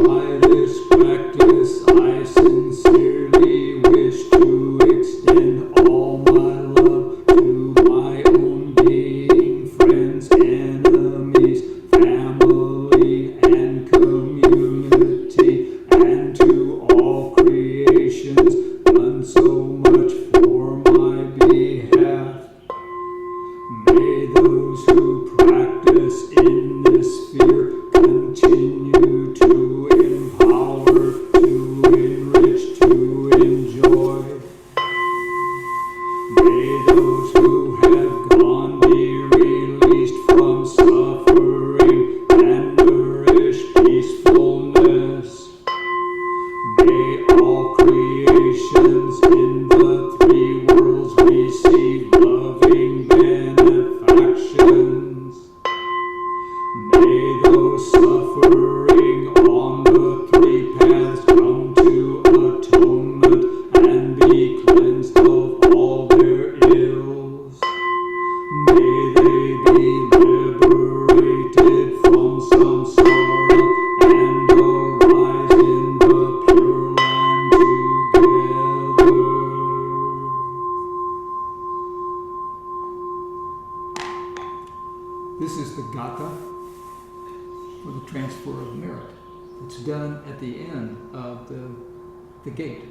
By this practice, I sincerely wish to extend all my love to my own being, friends, enemies, family, and community, and to all creations done so much for my behalf. May those who practice in this sphere continue to empower, to enrich, to enjoy. May those who have gone be released from suffering and nourish peacefulness. May all creations in the three worlds receive loving benefactions. May those suffering on the three paths come to atonement and be cleansed of all their ills. May they be liberated from samsara and arise in the Pure Land together. This is the Gatha for the transfer of merit. It's done at the end of the gate.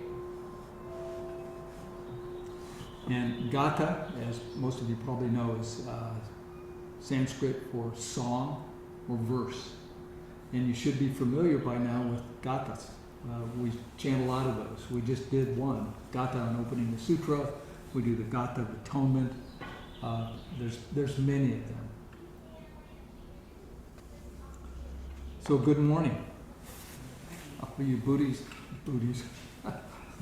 And Gatha, as most of you probably know, is Sanskrit for song or verse. And you should be familiar by now with Gathas. We chant a lot of those. We just did one, Gatha on opening the sutra. We do the Gatha of atonement. There's many of them. So good morning. For you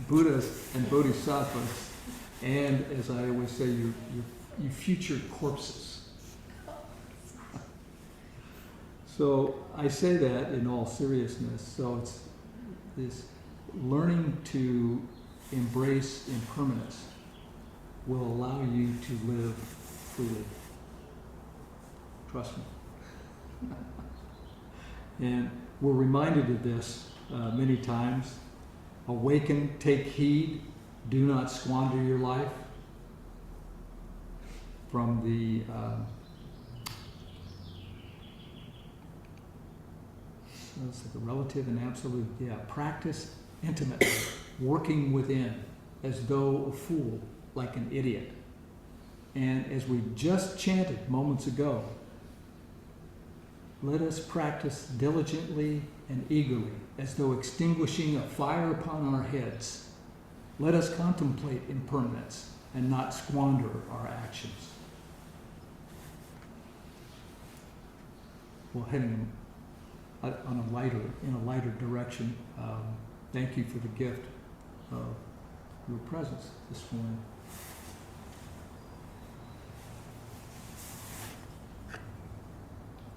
Buddhas and Bodhisattvas, and as I always say, you future corpses. So I say that in all seriousness. So it's this learning to embrace impermanence will allow you to live freely. Trust me. And we're reminded of this many times. Awaken, take heed, do not squander your life. From the it's like a relative and absolute. Yeah, practice intimately, working within, as though a fool, like an idiot. And as we just chanted moments ago, let us practice diligently and eagerly, as though extinguishing a fire upon our heads. Let us contemplate impermanence and not squander our actions. Well, heading in a lighter direction, thank you for the gift of your presence this morning.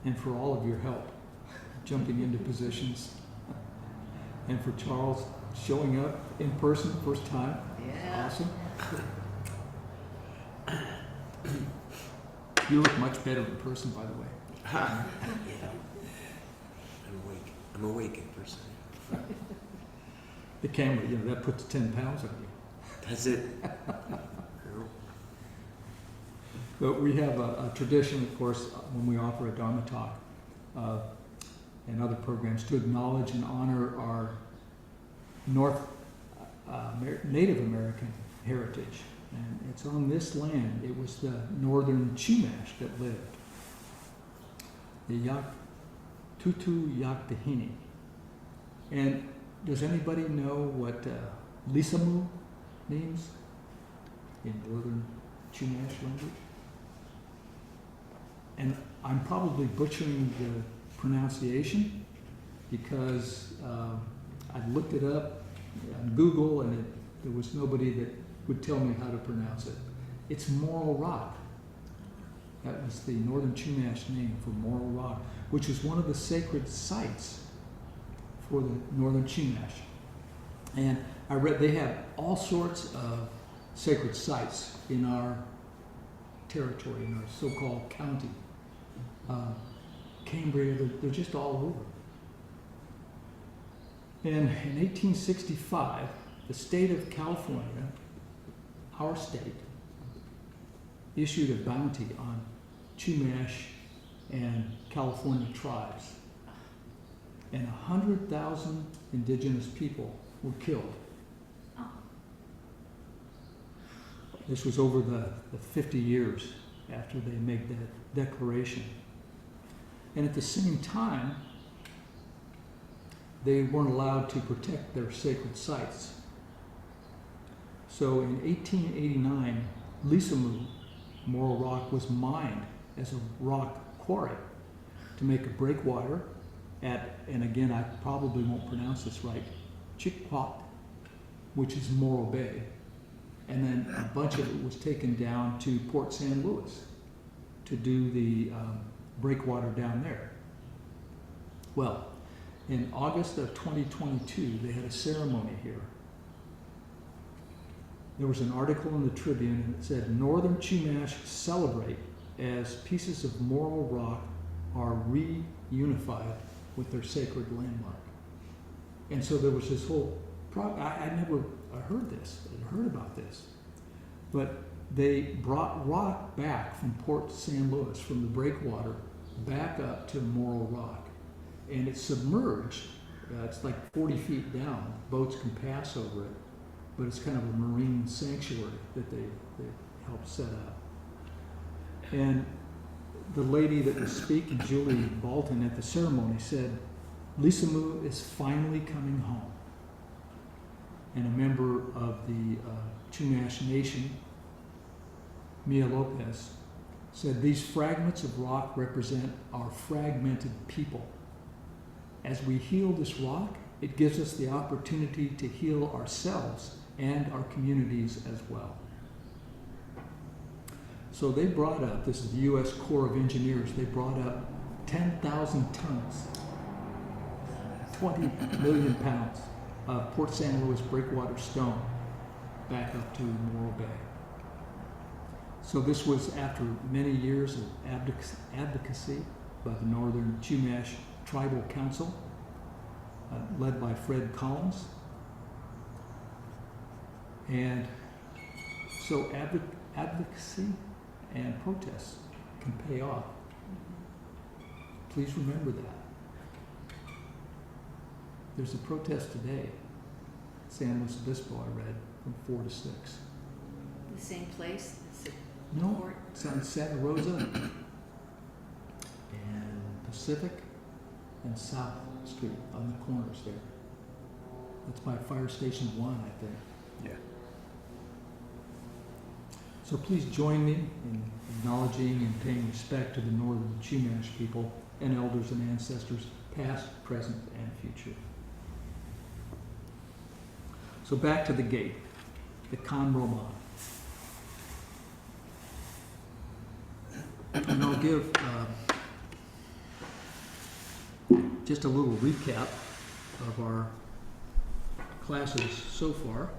And for all of your help, jumping into positions. And for Charles showing up in person first time. Yeah. Awesome. You look much better in person, by the way. Yeah. I'm awake in person. The camera, that puts 10 pounds on you. That's it. But we have a tradition, of course, when we offer a Dharma talk and other programs, to acknowledge and honor our Native American heritage. And it's on this land. It was the Northern Chumash that lived. The titʻu. And does anybody know what Lisamu means in Northern Chumash language? And I'm probably butchering the pronunciation because I looked it up on Google and there was nobody that would tell me how to pronounce it. It's Morro Rock. That was the Northern Chumash name for Morro Rock, which is one of the sacred sites for the Northern Chumash. And I read they have all sorts of sacred sites in our territory, in our so-called county. Cambria, they're just all over. And in 1865, the state of California, our state, issued a bounty on Chumash and California tribes. And 100,000 indigenous people were killed. This was over the 50 years after they made that declaration. And at the same time, they weren't allowed to protect their sacred sites. So in 1889, Lisamu, Morro Rock, was mined as a rock quarry to make a breakwater at, and again, I probably won't pronounce this right, Chikwat, which is Morro Bay. And then a bunch of it was taken down to Port San Luis to do the breakwater down there. Well, in August of 2022, they had a ceremony here. There was an article in the Tribune and it said, Northern Chumash celebrate as pieces of Morro Rock are reunified with their sacred landmark. And so there was this whole, I never heard about this, but they brought rock back from Port San Luis, from the breakwater, back up to Morro Rock. And it's submerged, it's like 40 feet down, boats can pass over it, but it's kind of a marine sanctuary that they helped set up. And the lady that was speaking, Julie Bolton, at the ceremony said, Lisamu is finally coming home. And a member of the Chumash Nation, Mia Lopez, said, these fragments of rock represent our fragmented people. As we heal this rock, it gives us the opportunity to heal ourselves and our communities as well. So they brought up, this is the U.S. Corps of Engineers, they brought up 10,000 tons, 20 million pounds of Port San Luis breakwater stone back up to Morro Bay. So this was after many years of advocacy by the Northern Chumash Tribal Council, led by Fred Collins. And so advocacy and protests can pay off. Please remember that. There's a protest today, San Luis Obispo, I read, from 4 to 6. The same place? No, Court? it's on Santa Rosa and Pacific and South Street on the corners there. That's by Fire Station 1, I think. Yeah. So please join me in acknowledging and paying respect to the Northern Chumash people and elders and ancestors, past, present, and future. So back to the gate, the Kan Roman. And I'll give just a little recap of our classes so far.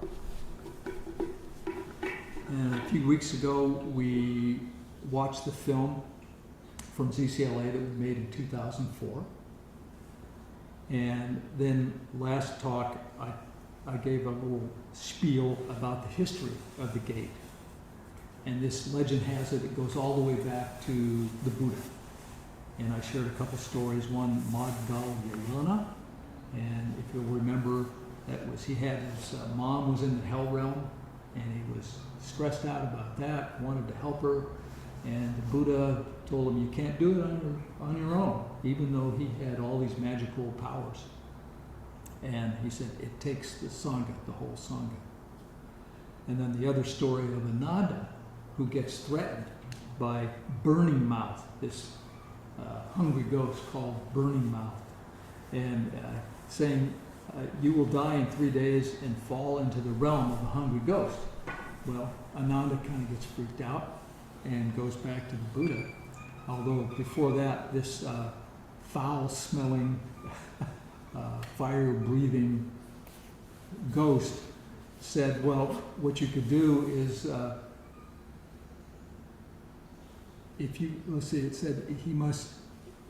And a few weeks ago, we watched the film from ZCLA that was made in 2004. And then last talk, I gave a little spiel about the history of the gate. And this legend has it goes all the way back to the Buddha. And I shared a couple stories, one Moggallāna, and if you'll remember, he had his mom was in the hell realm, and he was stressed out about that, wanted to help her, and the Buddha told him, you can't do it on your own, even though he had all these magical powers. And he said, it takes the Sangha, the whole Sangha. And then the other story of Ānanda, who gets threatened by Burning Mouth, this hungry ghost called Burning Mouth, and saying, you will die in 3 days and fall into the realm of a hungry ghost. Well, Ānanda kind of gets freaked out and goes back to the Buddha. Although before that, this foul-smelling, fire-breathing ghost said, well, what you could do is,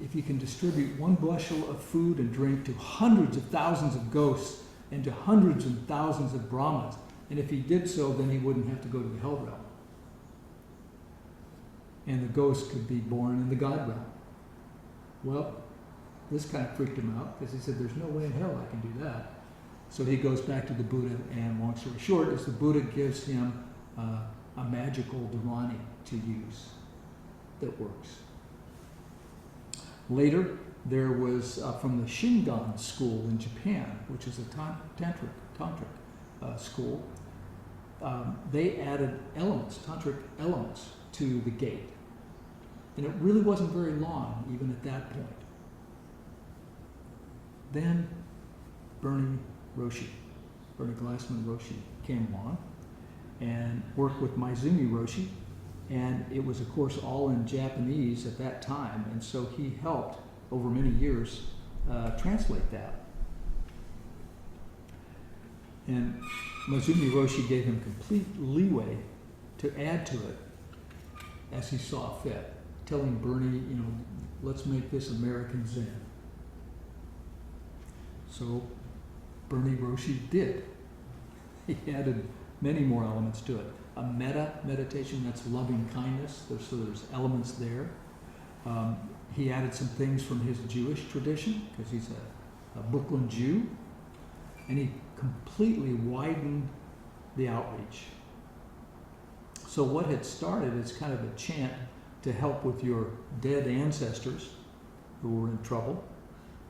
if you can distribute one bushel of food and drink to hundreds of thousands of ghosts and to hundreds and thousands of Brahmins, and if he did so, then he wouldn't have to go to the hell realm. And the ghost could be born in the God realm. Well, this kind of freaked him out because he said, there's no way in hell I can do that. So he goes back to the Buddha, and long story short is the Buddha gives him a magical Dhāraṇī to use that works. Later, there was from the Shingon school in Japan, which is a tantric school, they added elements, tantric elements, to the gate. And it really wasn't very long, even at that point. Then Bernie Glassman Roshi came along and worked with Maizumi Roshi, and it was, of course, all in Japanese at that time, and so he helped over many years translate that. And Maizumi Roshi gave him complete leeway to add to it as he saw fit, telling Bernie, let's make this American Zen. So Bernie Roshi did. He added many more elements to it. A metta meditation, that's loving kindness, so there's elements there. He added some things from his Jewish tradition, because he's a Brooklyn Jew, and he completely widened the outreach. So what had started as kind of a chant to help with your dead ancestors who were in trouble,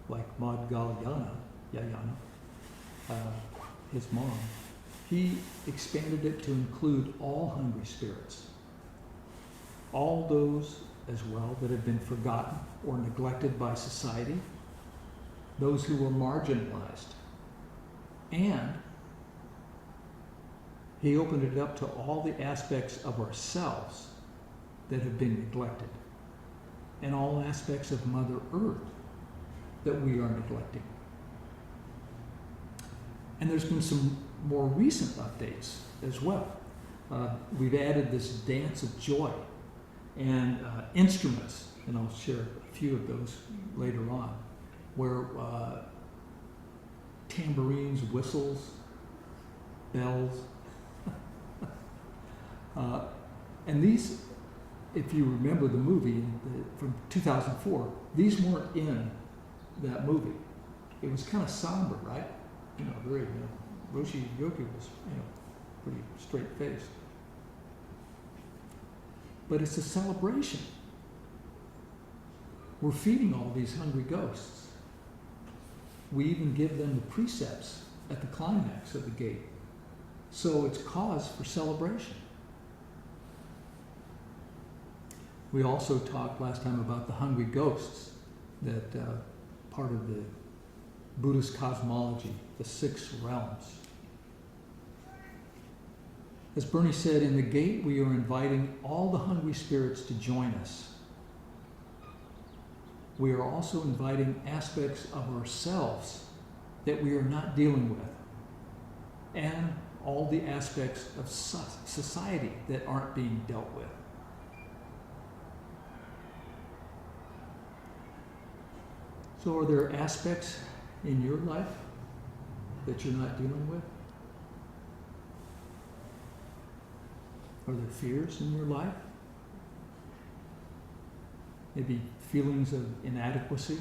like Moggallāna, his mom, he expanded it to include all hungry spirits, all those as well that have been forgotten or neglected by society, those who were marginalized. And he opened it up to all the aspects of ourselves that have been neglected, and all aspects of Mother Earth that we are neglecting. And there's been some more recent updates as well. We've added this dance of joy and instruments, and I'll share a few of those later on, where tambourines, whistles, bells, and these, if you remember the movie from 2004, these weren't in that movie. It was kind of somber, right? Very, Roshi Yogi was, pretty straight-faced. But it's a celebration. We're feeding all these hungry ghosts. We even give them the precepts at the climax of the gate. So it's cause for celebration. We also talked last time about the hungry ghosts, that part of the Buddhist cosmology, the 6 realms. As Bernie said, in the gate we are inviting all the hungry spirits to join us. We are also inviting aspects of ourselves that we are not dealing with, and all the aspects of society that aren't being dealt with. So are there aspects in your life that you're not dealing with? Are there fears in your life? Maybe feelings of inadequacy?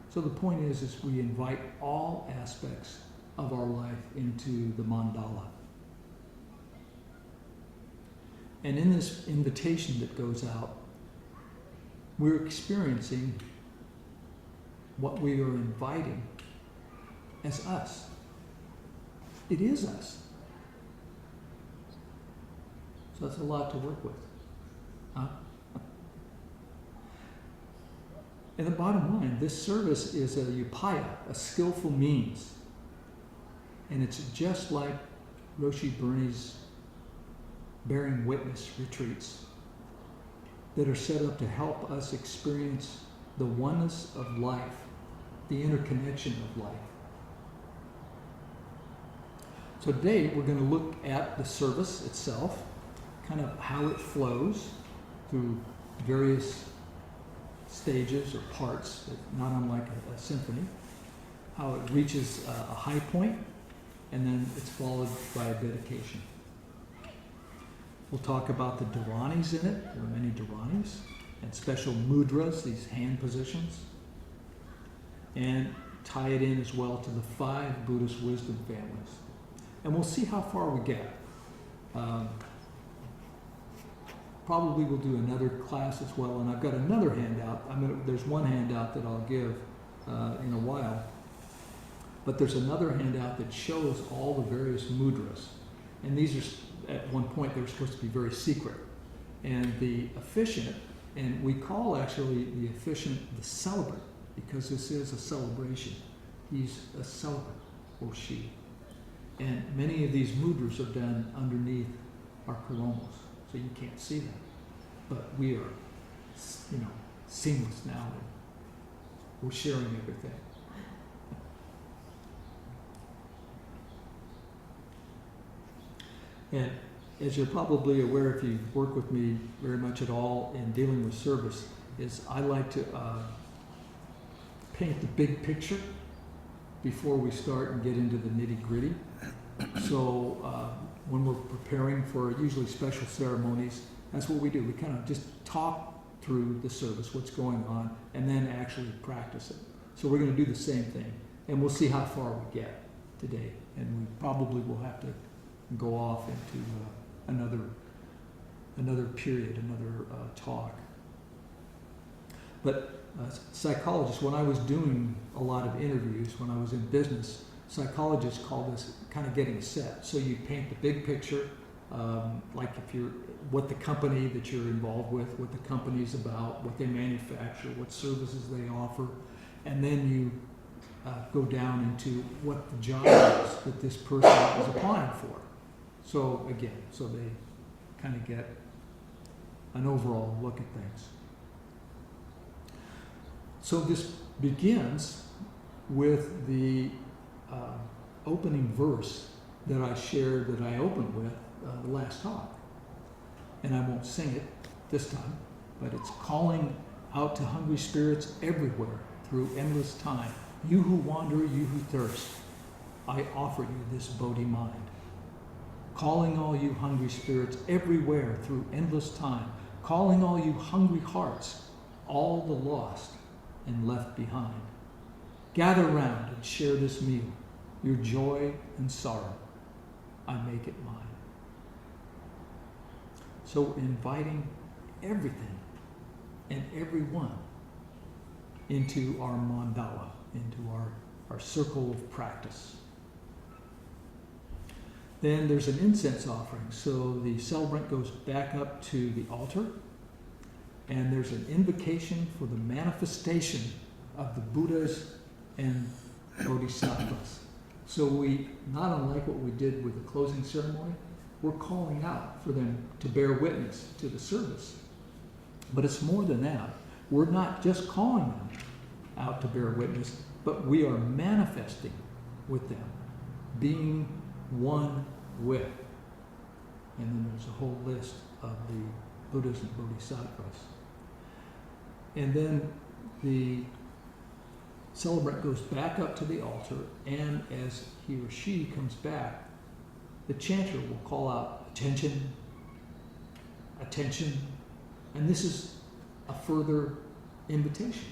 So the point is we invite all aspects of our life into the mandala. And in this invitation that goes out, we're experiencing what we are inviting as us. It is us. So that's a lot to work with. Huh? And the bottom line, this service is a upaya, a skillful means. And it's just like Roshi Bernie's bearing witness retreats that are set up to help us experience the oneness of life, the interconnection of life. So today we're going to look at the service itself, kind of how it flows, through various stages or parts, not unlike a symphony, how it reaches a high point, and then it's followed by a dedication. We'll talk about the Dhāraṇīs in it. There are many Dhāraṇīs, and special mudras, these hand positions, and tie it in as well to the 5 Buddhist wisdom families. And we'll see how far we get. Probably we'll do another class as well, and I've got another handout. There's one handout that I'll give in a while, but there's another handout that shows all the various mudras. And these are, at one point, they were supposed to be very secret. And the officiant, and we call actually the officiant the celebrant, because this is a celebration. He's a celebrant, or she. And many of these mudras are done underneath our koromos, so you can't see them. But we are, seamless now, and we're sharing everything. And as you're probably aware, if you've worked with me very much at all in dealing with service, is I like to paint the big picture before we start and get into the nitty-gritty. So when we're preparing for usually special ceremonies, that's what we do. We kind of just talk through the service, what's going on, and then actually practice it. So we're going to do the same thing, and we'll see how far we get today. And we probably will have to go off into another period, another talk. But psychologists, when I was doing a lot of interviews, when I was in business, psychologists call this kind of getting set. So you paint the big picture, like what the company that you're involved with, what the company's about, what they manufacture, what services they offer, and then you go down into what the job is that this person is applying for. So again, so they kind of get an overall look at things. So this begins with the opening verse that I shared, that I opened with the last talk. And I won't sing it this time, but it's calling out to hungry spirits everywhere through endless time. You who wander, you who thirst, I offer you this Bodhi mind. Calling all you hungry spirits everywhere through endless time. Calling all you hungry hearts, all the lost and left behind. Gather round and share this meal, your joy and sorrow, I make it mine. So inviting everything and everyone into our mandala, into our circle of practice. Then there's an incense offering. So the celebrant goes back up to the altar, and there's an invocation for the manifestation of the Buddhas and Bodhisattvas. So we, not unlike what we did with the closing ceremony, we're calling out for them to bear witness to the service. But it's more than that. We're not just calling them out to bear witness, but we are manifesting with them, being one with. And then there's a whole list of the Buddhas and Bodhisattvas. And then the celebrant goes back up to the altar, and as he or she comes back, the chanter will call out, attention, attention. And this is a further invitation.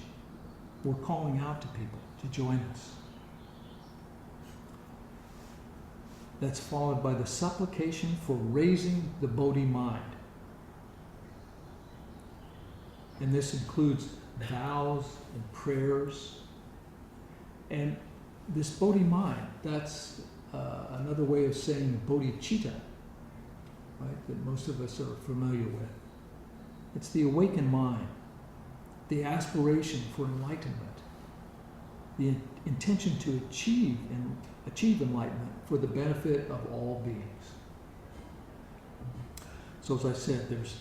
We're calling out to people to join us. That's followed by the supplication for raising the Bodhi mind. And this includes vows and prayers. And this Bodhi mind, that's another way of saying bodhicitta, right, that most of us are familiar with. It's the awakened mind, the aspiration for enlightenment, the intention to achieve enlightenment for the benefit of all beings. So as I said, there's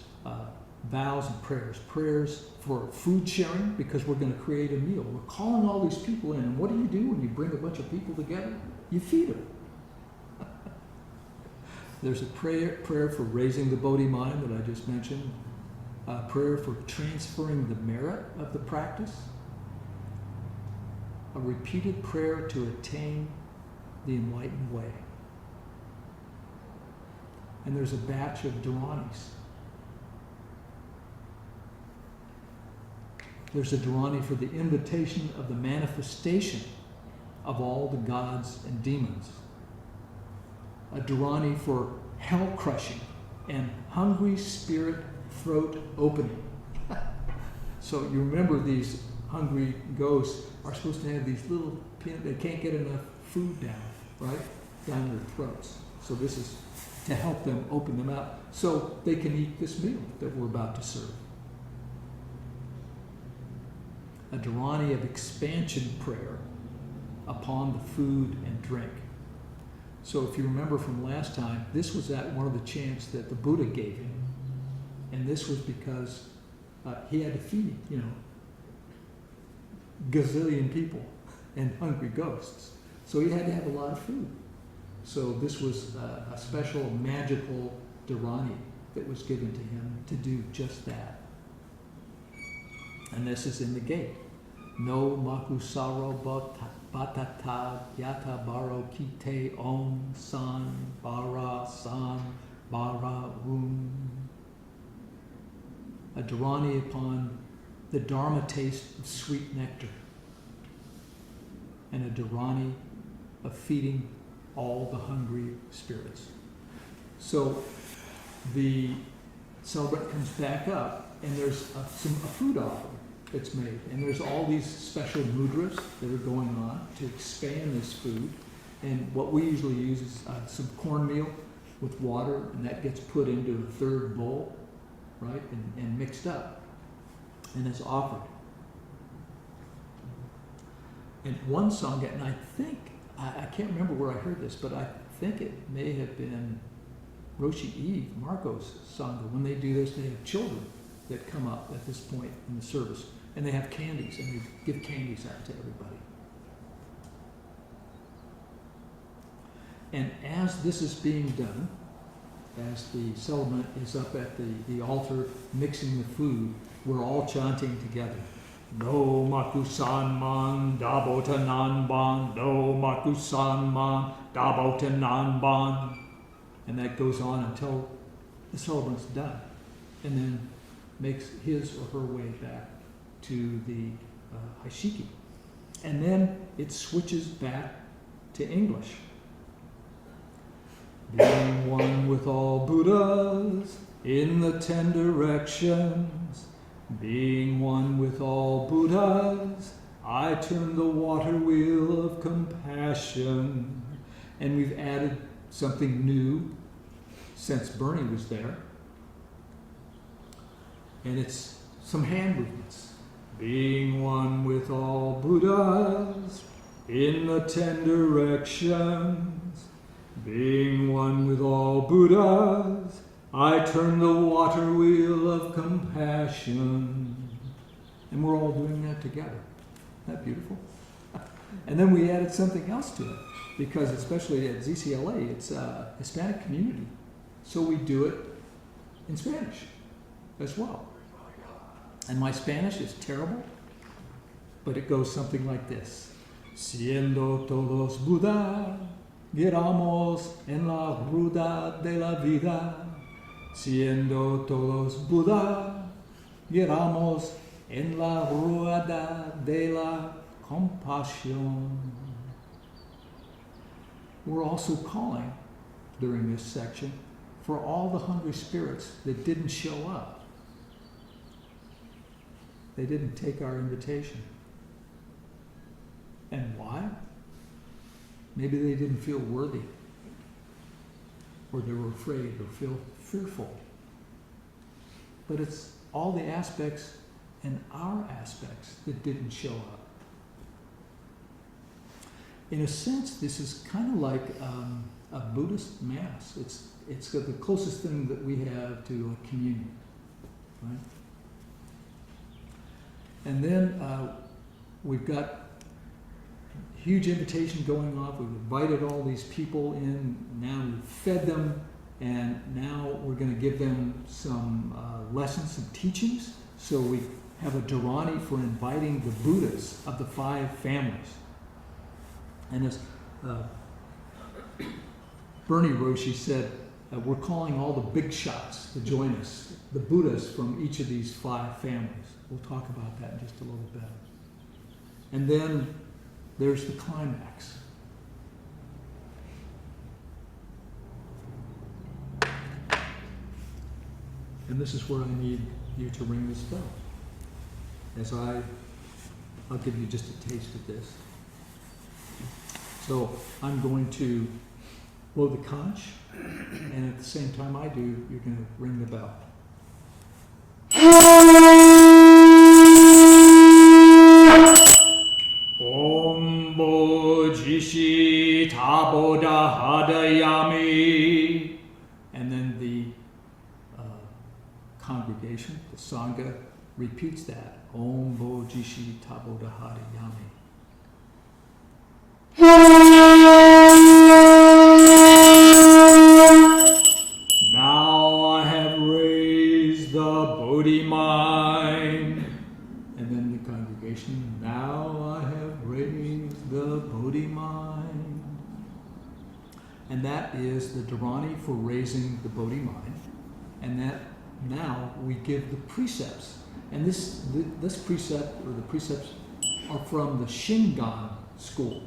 vows and prayers. Prayers for food sharing, because we're going to create a meal. We're calling all these people in, and what do when you bring a bunch of people together? You feed them. There's a prayer for raising the Bodhi mind that I just mentioned. a prayer for transferring the merit of the practice, a repeated prayer to attain the enlightened way. And there's a batch of Dhāraṇīs. There's a Dharani for the invitation of the manifestation of all the gods and demons. A Dharani for hell crushing and hungry spirit throat opening. So you remember these hungry ghosts are supposed to have these little they can't get enough food down, right? Down their throats. So this is to help them open them up so they can eat this meal that we're about to serve. A Dharani of expansion prayer upon the food and drink. So if you remember from last time, this was at one of the chants that the Buddha gave him. And this was because he had to feed, gazillion people and hungry ghosts. So he had to have a lot of food. So this was a special magical Dharani that was given to him to do just that. And this is in the gate. No makusaro batata yata baro kite om san bara um. A Dharani upon the Dharma taste of sweet nectar. And a Dharani of feeding all the hungry spirits. So the celebrant comes back up and there's a food offering that's made. And there's all these special mudras that are going on to expand this food. And what we usually use is some cornmeal with water, and that gets put into a third bowl, right, and mixed up. And it's offered. And one sangha, and I think, I can't remember where I heard this, but I think it may have been Roshi Eve, Marco's sangha. When they do this, they have children that come up at this point in the service. And they have candies, and they give candies out to everybody. And as this is being done, as the celebrant is up at the altar mixing the food, we're all chanting together. No makusan man dabota nanban, no makusan man dabota nanban. And that goes on until the celebrant's done, and then makes his or her way back to the Haishiki. And then it switches back to English. Being one with all Buddhas in the 10 directions, being one with all Buddhas, I turn the water wheel of compassion. And we've added something new since Bernie was there. And it's some hand movements. Being one with all Buddhas in the 10 directions, being one with all Buddhas, I turn the water wheel of compassion. And we're all doing that together. Isn't that beautiful? And then we added something else to it, because especially at ZCLA, it's a Hispanic community. So we do it in Spanish as well. And my Spanish is terrible, but it goes something like this. Siendo todos Buddha, giramos en la rueda de la vida. Siendo todos Buddha, giramos en la rueda de la compasión. We're also calling, during this section, for all the hungry spirits that didn't show up. They didn't take our invitation. And why? Maybe they didn't feel worthy, or they were afraid, or feel fearful. But it's all the aspects and our aspects that didn't show up. In a sense, this is kind of like a Buddhist mass. It's the closest thing that we have to a communion, right? And then we've got huge invitation going off. We've invited all these people in. Now we've fed them And now we're going to give them some lessons, some teachings. So we have a Dharani for inviting the Buddhas of the 5 families. And as Bernie Roshi said, we're calling all the big shots to join us, the Buddhas from each of these 5 families. We'll talk about that in just a little bit. And then there's the climax. And this is where I need you to ring this bell. As I'll give you just a taste of this. So I'm going to blow the conch, and at the same time I do, you're going to ring the bell. Om Bo Jishi Taboda Hadayami. And then the congregation, the Sangha, repeats that. Om Bo Jishi Taboda Hadayami. Now I have raised the Bodhi mind. And then the congregation, now I have raised the Bodhi mind. And that is the Dharani for raising the Bodhi mind. And that now we give the precepts. And this precept, or the precepts, are from the Shingon school.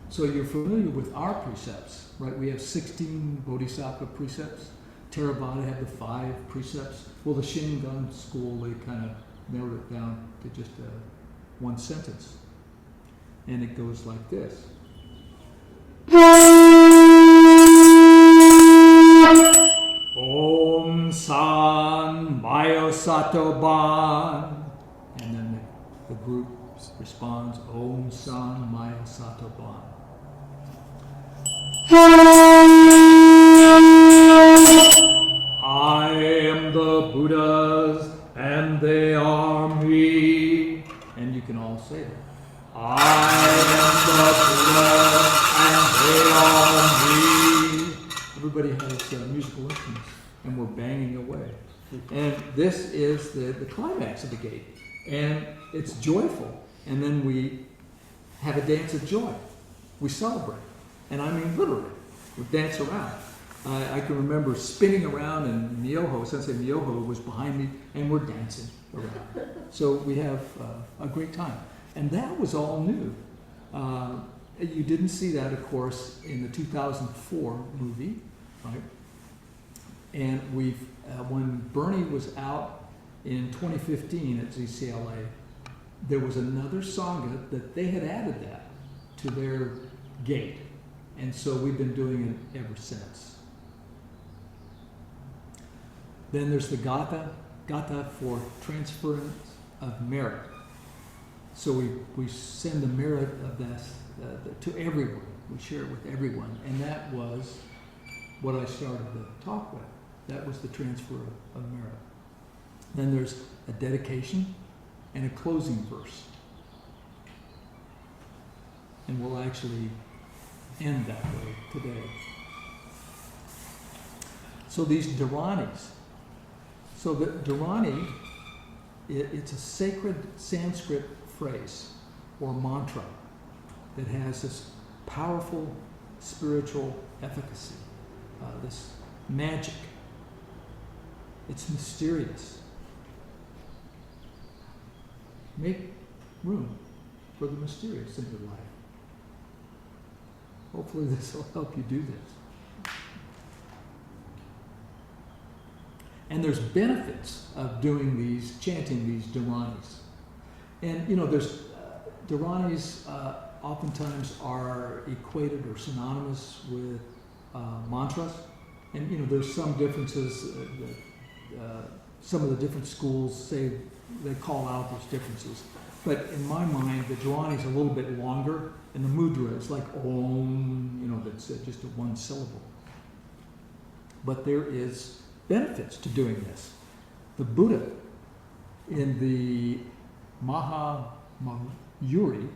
So you're familiar with our precepts, right? We have 16 Bodhisattva precepts. Theravada have the 5 precepts. Well, the Shingon school, they kind of narrowed it down to just one sentence. And it goes like this. Om San Mayosato Ban. And then the group responds, Om San Mayosato Ban. I am the Buddhas and they are me. And you can all say that. I am the Buddha and they are me. Everybody has musical instruments and we're banging away. And this is the climax of the gate. And it's joyful. And then we have a dance of joy. We celebrate. And I mean literally. We dance around. I can remember spinning around, and Myoho, Sensei Myoho, was behind me, and we're dancing around. So we have a great time. And that was all new. You didn't see that, of course, in the 2004 movie, right? And we've, when Bernie was out in 2015 at ZCLA, there was another Sangha that they had added that to their gate. And so we've been doing it ever since. Then there's the Gatha for Transference of Merit. So we send the merit of this to everyone. We share it with everyone. And that was what I started the talk with. That was the transfer of merit. Then there's a dedication and a closing verse. And we'll actually end that way today. So these Dhāraṇīs. So the Dharani, it's a sacred Sanskrit phrase or mantra that has this powerful spiritual efficacy, this magic. It's mysterious. Make room for the mysterious in your life. Hopefully this will help you do this. And there's benefits of doing these, chanting these Dhāraṇīs. And, there's Dhāraṇīs oftentimes are equated or synonymous with mantras. And, there's some differences. Some of the different schools say they call out those differences. But in my mind, the Dhāraṇī is a little bit longer, and the mudra is like Om, that's just a one syllable. But there is benefits to doing this. The Buddha, in the Mahamayuri,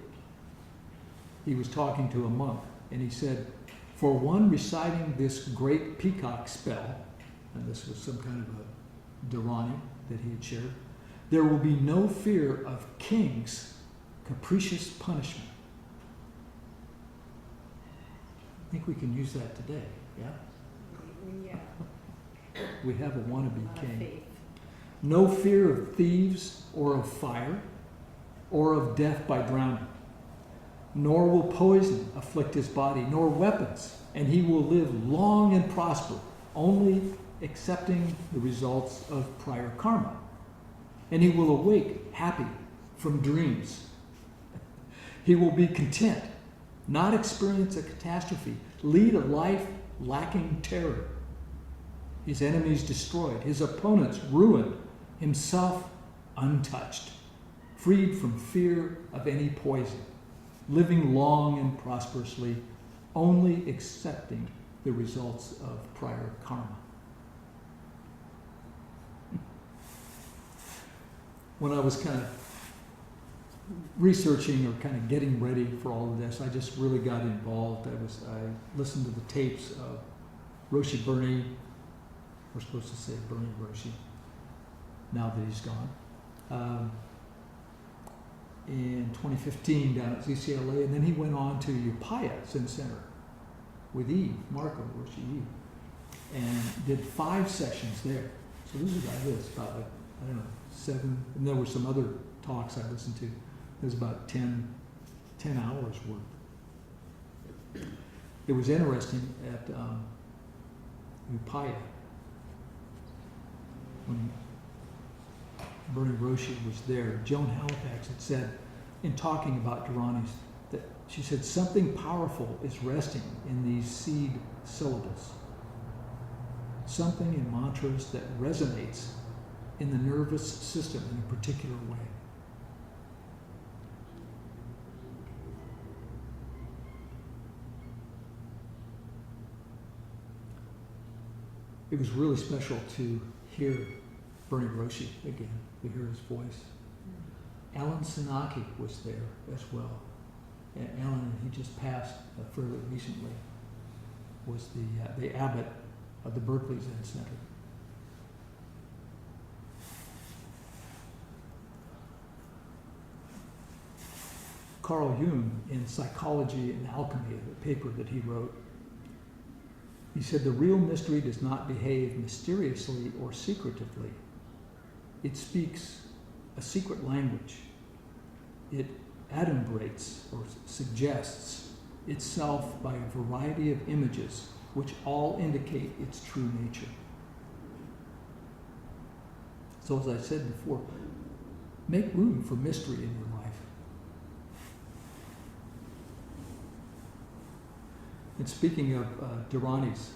he was talking to a monk, and he said, For one reciting this great peacock spell, and this was some kind of a Dhāraṇī that he had shared, there will be no fear of kings' capricious punishment. I think we can use that today, yeah? Yeah. We have a wannabe Not a king. faith. No fear of thieves or of fire or of death by drowning. Nor will poison afflict his body, nor weapons, and he will live long and prosper, only accepting the results of prior karma. And he will awake happy from dreams. He will be content, not experience a catastrophe, lead a life lacking terror. His enemies destroyed, his opponents ruined, himself untouched, freed from fear of any poison, living long and prosperously, only accepting the results of prior karma. When I was kind of researching or kind of getting ready for all of this, I just really got involved. I listened to the tapes of Roshi Bernie. We're supposed to say Bernie Roshi, now that he's gone. In 2015 down at ZCLA, and then he went on to Upaya Zen Center with Eve, Marco, Roshi Eve, and did 5 sessions there. So this is about this, about like, I don't know, 7, and there were some other talks I listened to. There's about 10 hours worth. It was interesting at Upaya, when Bernie Roshi was there, Joan Halifax had said, in talking about Dhāraṇīs, that she said something powerful is resting in these seed syllables. Something in mantras that resonates in the nervous system in a particular way. It was really special to hear Bernie Roshi again, to hear his voice. Alan Senaki was there as well. And Alan, he just passed fairly recently, was the abbot of the Berkeley Zen Center. Carl Jung, in Psychology and Alchemy, the paper that he wrote, he said, the real mystery does not behave mysteriously or secretively. It speaks a secret language. It adumbrates or suggests itself by a variety of images which all indicate its true nature. So as I said before, make room for mystery in your life. And speaking of Dhāraṇīs,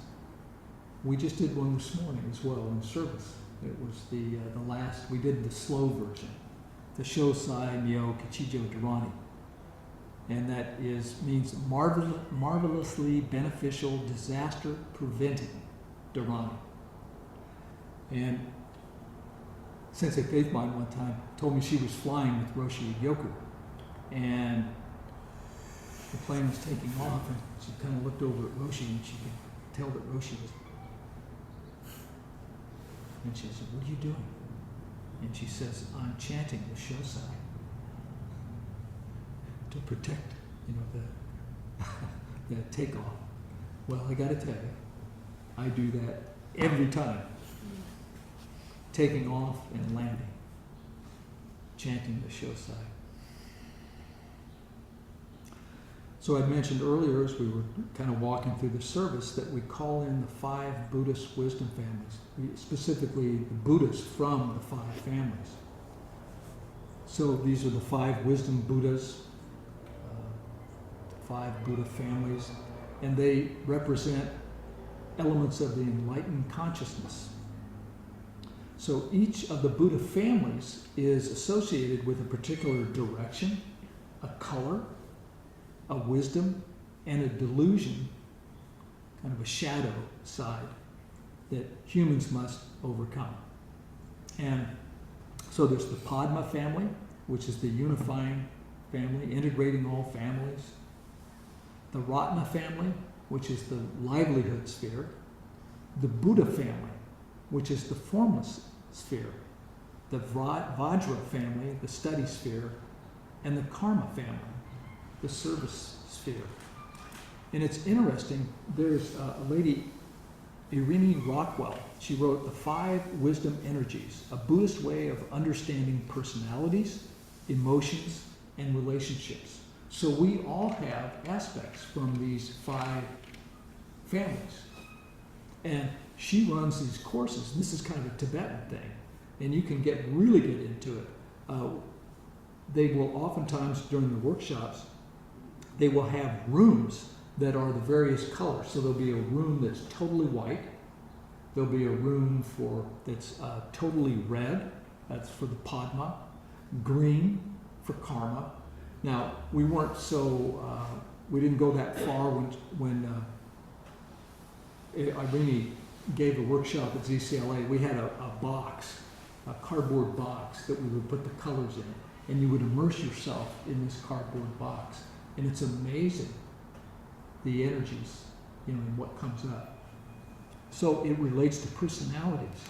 we just did one this morning as well in service. It was the last, we did the slow version, the Shosai Myo Kichijo Dhāraṇī. And that means marvelously beneficial, disaster preventing Dhāraṇī. And Sensei Faith Mind one time told me she was flying with Roshi Yoku, and the plane was taking off, and she kind of looked over at Roshi, and she could tell that Roshi was. And she said, "What are you doing?" And she says, "I'm chanting the Shosai to protect, the takeoff." Well, I got to tell you, I do that every time, taking off and landing, chanting the Shosai. So I mentioned earlier, as we were kind of walking through the service, that we call in the 5 Buddhist wisdom families, specifically the Buddhists from the 5 families. So these are the 5 wisdom Buddhas, 5 Buddha families, and they represent elements of the enlightened consciousness. So each of the Buddha families is associated with a particular direction, a color, a wisdom, and a delusion, kind of a shadow side that humans must overcome. And so there's the Padma family, which is the unifying family, integrating all families. The Ratna family, which is the livelihood sphere, the Buddha family, which is the formless sphere, the Vajra family, the study sphere, and the Karma family, the service sphere. And it's interesting, there's a lady, Irene Rockwell, she wrote The 5 Wisdom Energies, a Buddhist way of understanding personalities, emotions, and relationships. So we all have aspects from these 5 families. And she runs these courses, and this is kind of a Tibetan thing, and you can really get into it. They will oftentimes, during the workshops, they will have rooms that are the various colors. So there'll be a room that's totally white. There'll be a room that's totally red. That's for the Padma. Green for Karma. Now, we weren't we didn't go that far when Irene gave a workshop at ZCLA. We had a box, a cardboard box that we would put the colors in, and you would immerse yourself in this cardboard box. And it's amazing, the energies, and what comes up. So it relates to personalities,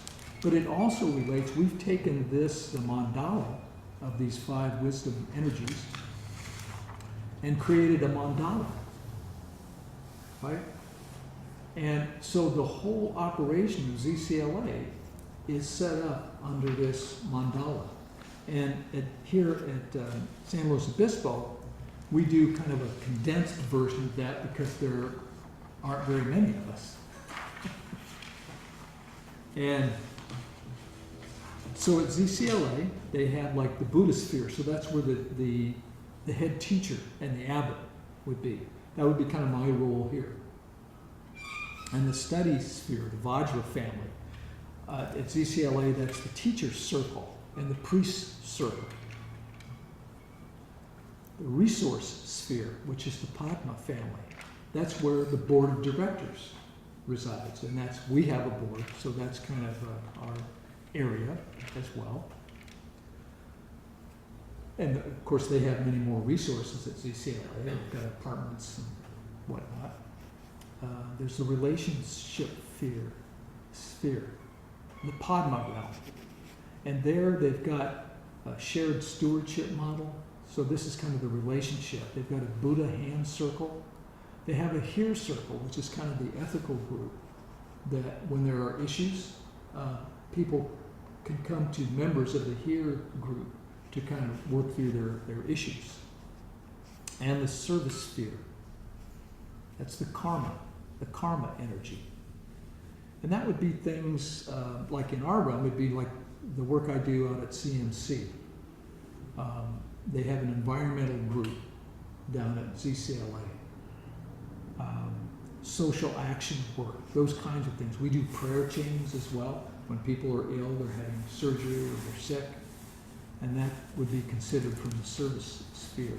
but it also relates, we've taken the mandala of these 5 wisdom energies and created a mandala, right? And so the whole operation of ZCLA is set up under this mandala. And here at San Luis Obispo, we do kind of a condensed version of that because there aren't very many of us. And so at ZCLA, they have like the Buddha sphere, so that's where the head teacher and the abbot would be. That would be kind of my role here. And the study sphere, the Vajra family, at ZCLA, that's the teacher's circle and the priest's circle. The resource sphere, which is the Padma family, that's where the board of directors resides, and we have a board, so that's kind of our area as well. And of course, they have many more resources at ZCLA. They've got apartments and whatnot. There's the relationship sphere, the Padma realm, and there they've got a shared stewardship model. So this is kind of the relationship. They've got a Buddha hand circle. They have a here circle, which is kind of the ethical group, that when there are issues, people can come to members of the here group to kind of work through their issues. And the service sphere. That's the karma energy. And that would be things like in our realm, it'd be like the work I do out at CMC. They have an environmental group down at ZCLA. Social action work, those kinds of things. We do prayer chains as well. When people are ill, they're having surgery or they're sick. And that would be considered from the service sphere.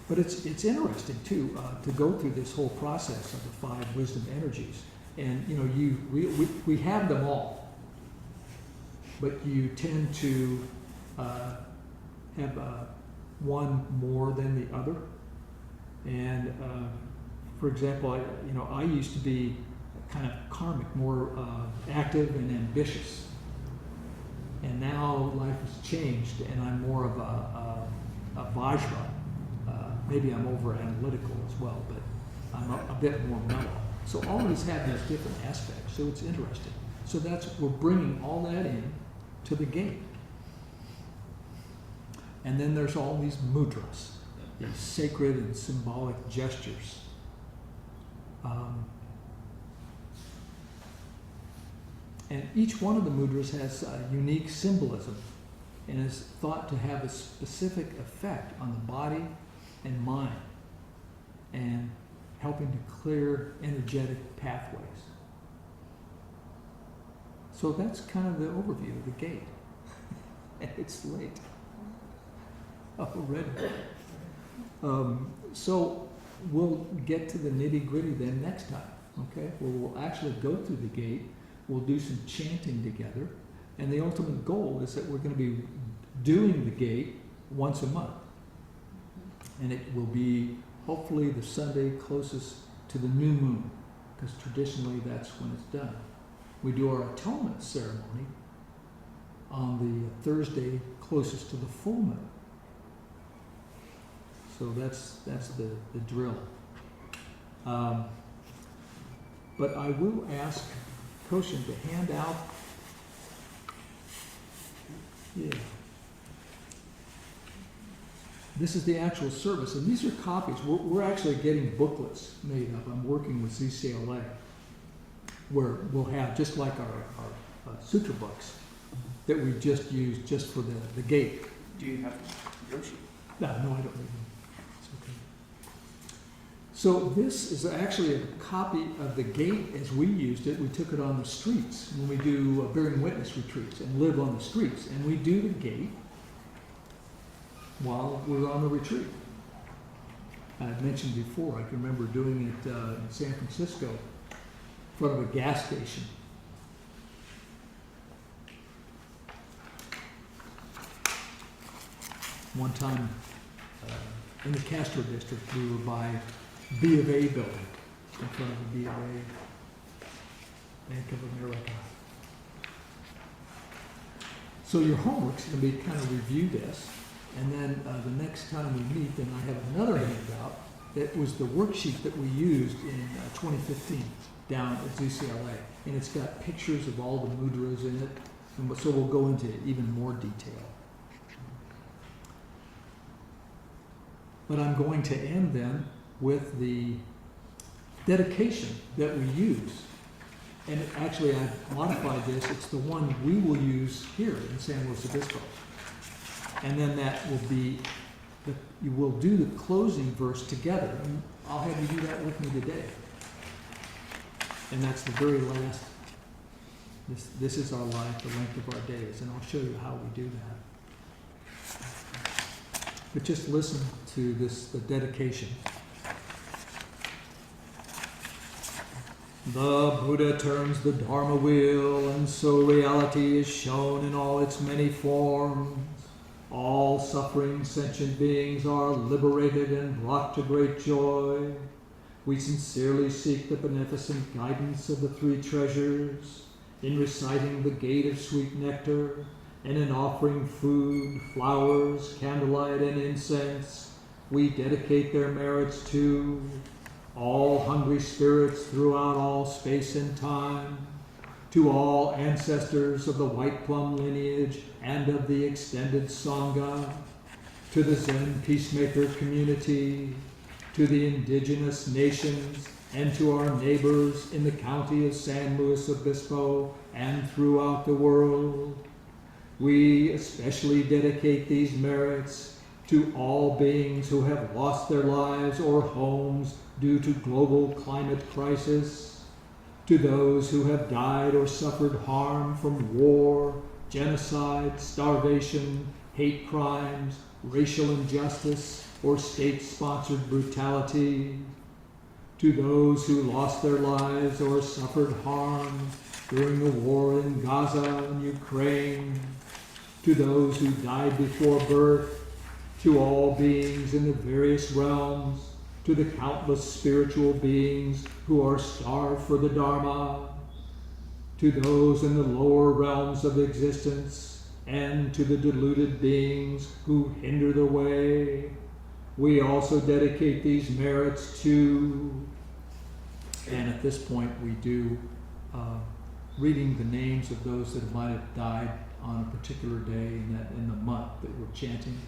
But it's interesting too to go through this whole process of the 5 wisdom energies. And we have them all, but you tend to have one more than the other. And for example, I used to be kind of karmic, more active and ambitious. And now life has changed, and I'm more of a Vajra. Maybe I'm over analytical as well, but I'm a bit more mellow. So all of these have these different aspects, so it's interesting. So we're bringing all that in to the gate. And then there's all these mudras, these sacred and symbolic gestures. And each one of the mudras has a unique symbolism and is thought to have a specific effect on the body and mind and helping to clear energetic pathways. So that's kind of the overview of the gate. And it's late already. So we'll get to the nitty-gritty then next time, okay? We'll actually go through the gate. We'll do some chanting together. And the ultimate goal is that we're going to be doing the gate once a month. And it will be hopefully the Sunday closest to the new moon, because traditionally that's when it's done. We do our atonement ceremony on the Thursday closest to the full moon. So that's the drill. But I will ask Koshin to hand out, this is the actual service, and these are copies. We're actually getting booklets made up. I'm working with ZCLA, where we'll have, just like our sutra books that we just used just for the gate. Do you have Roshi? No, I don't need them. It's okay. So this is actually a copy of the gate as we used it. We took it on the streets when we do bearing witness retreats and live on the streets. And we do the gate while we're on the retreat. I had mentioned before, I can remember doing it in San Francisco in front of a gas station. One time in the Castro district, we were by B of A building, in front of the B of A, Bank of America. So your homework's going to be kind of review this, and then the next time we meet, then I have another handout that was the worksheet that we used in 2015 down at ZCLA, and it's got pictures of all the mudras in it, and so we'll go into even more detail. But I'm going to end then with the dedication that we use. And actually, I've modified this. It's the one we will use here in San Luis Obispo. And then that will be, you will do the closing verse together. And I'll have you do that with me today. And that's the very last. This is our life, the length of our days. And I'll show you how we do that. But just listen to the dedication. The Buddha turns the Dharma wheel, and so reality is shown in all its many forms. All suffering sentient beings are liberated and brought to great joy. We sincerely seek the beneficent guidance of the three treasures in reciting the Gate of Sweet Nectar, and in offering food, flowers, candlelight, and incense. We dedicate their merits to all hungry spirits throughout all space and time, to all ancestors of the White Plum lineage and of the extended Sangha, to the Zen peacemaker community, to the indigenous nations, and to our neighbors in the county of San Luis Obispo and throughout the world. We especially dedicate these merits to all beings who have lost their lives or homes due to global climate crisis, to those who have died or suffered harm from war, genocide, starvation, hate crimes, racial injustice, or state-sponsored brutality, to those who lost their lives or suffered harm during the war in Gaza and Ukraine, to those who died before birth, to all beings in the various realms, to the countless spiritual beings who are starved for the Dharma, to those in the lower realms of existence, and to the deluded beings who hinder the way. We also dedicate these merits to, and at this point we do reading the names of those that might have died on a particular day in the month that we're chanting.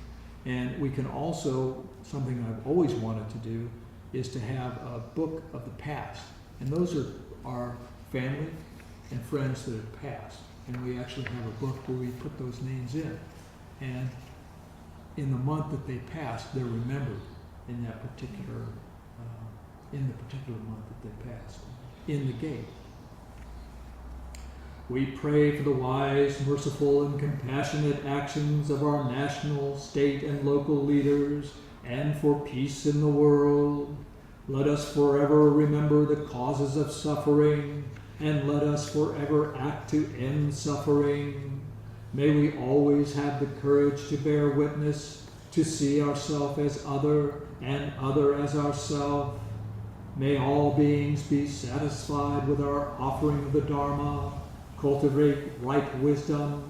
And we can also, something I've always wanted to do, is to have a book of the past. And those are our family and friends that have passed. And we actually have a book where we put those names in. And in the month that they passed, they're remembered in that particular, in the particular month that they passed, in the gate. We pray for the wise, merciful, and compassionate actions of our national, state, and local leaders, and for peace in the world. Let us forever remember the causes of suffering, and let us forever act to end suffering. May we always have the courage to bear witness, to see ourselves as other, and other as ourself. May all beings be satisfied with our offering of the Dharma, cultivate ripe wisdom,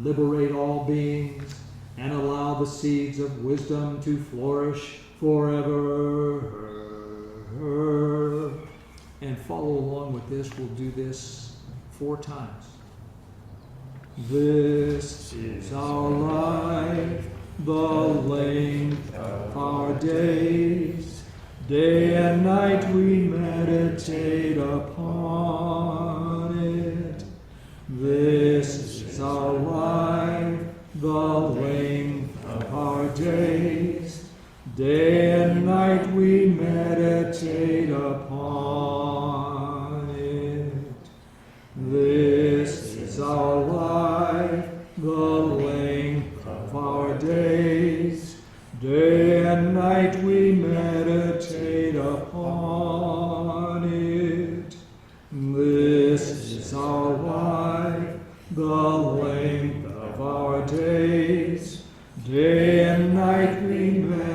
liberate all beings, and allow the seeds of wisdom to flourish forever. And follow along with this. We'll do this 4 times. This is our life, the length of our days. Day and night we meditate upon it. This is our life, the length of our days. Day and night we meditate upon it. This is our life, the length of our days. Day and night we meditate upon it. This is our life, the length of our days. Day and night we meditate